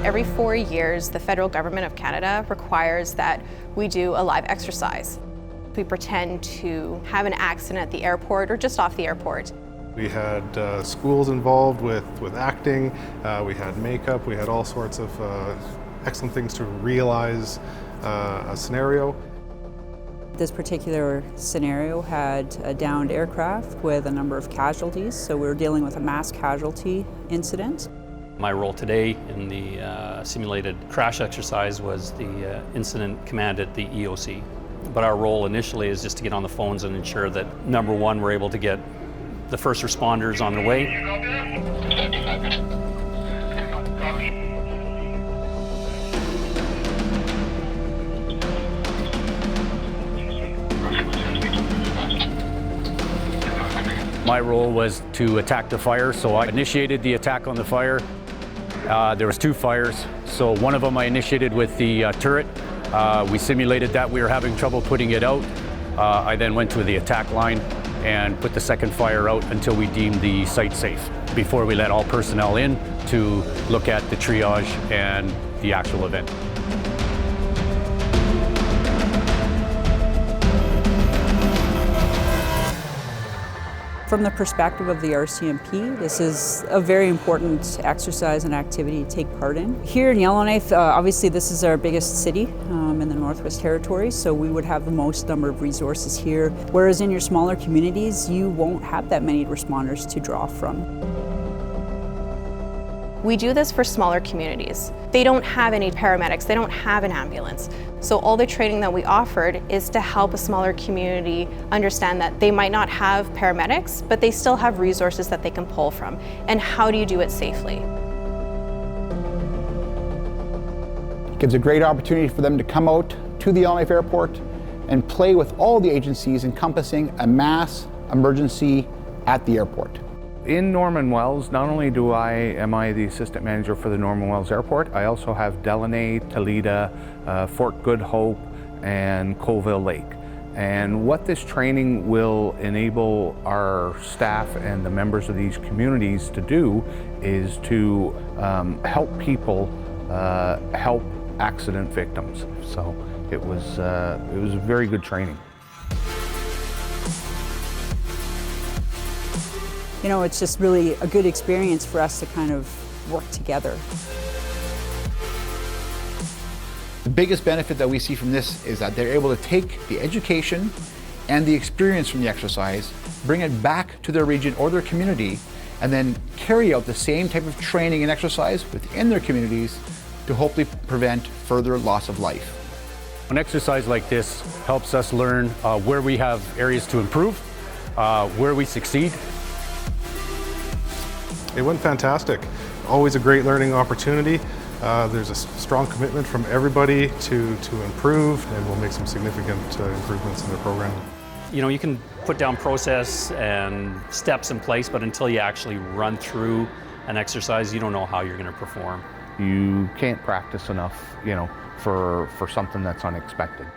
Every 4 years, the federal government of Canada requires that we do a live exercise. We pretend to have an accident at the airport or just off the airport. We had schools involved with acting, we had makeup, we had all sorts of excellent things to realize a scenario. This particular scenario had a downed aircraft with a number of casualties, so we were dealing with a mass casualty incident. My role today in the simulated crash exercise was the incident command at the EOC. But our role initially is just to get on the phones and ensure that, number one, we're able to get the first responders on their way. My role was to attack the fire, so I initiated the attack on the fire. There was 2 fires, so one of them I initiated with the turret. We simulated that we were having trouble putting it out. I then went to the attack line and put the second fire out until we deemed the site safe, before we let all personnel in to look at the triage and the actual event. From the perspective of the RCMP, this is a very important exercise and activity to take part in. Here in Yellowknife, obviously this is our biggest city in the Northwest Territories, so we would have the most number of resources here, whereas in your smaller communities, you won't have that many responders to draw from. We do this for smaller communities. They don't have any paramedics, they don't have an ambulance. So all the training that we offered is to help a smaller community understand that they might not have paramedics, but they still have resources that they can pull from. And how do you do it safely? It gives a great opportunity for them to come out to the Yellowknife Airport and play with all the agencies encompassing a mass emergency at the airport. In Norman Wells, not only am I the assistant manager for the Norman Wells Airport, I also have Delaney, Toledo, Fort Good Hope, and Colville Lake. And what this training will enable our staff and the members of these communities to do is to help people help accident victims. So it was a very good training. You know, it's just really a good experience for us to kind of work together. The biggest benefit that we see from this is that they're able to take the education and the experience from the exercise, bring it back to their region or their community, and then carry out the same type of training and exercise within their communities to hopefully prevent further loss of life. An exercise like this helps us learn where we have areas to improve, where we succeed. It went fantastic. Always a great learning opportunity. There's a strong commitment from everybody to improve, and we'll make some significant improvements in their program. You know, you can put down process and steps in place, but until you actually run through an exercise, you don't know how you're going to perform. You can't practice enough, you know, for something that's unexpected.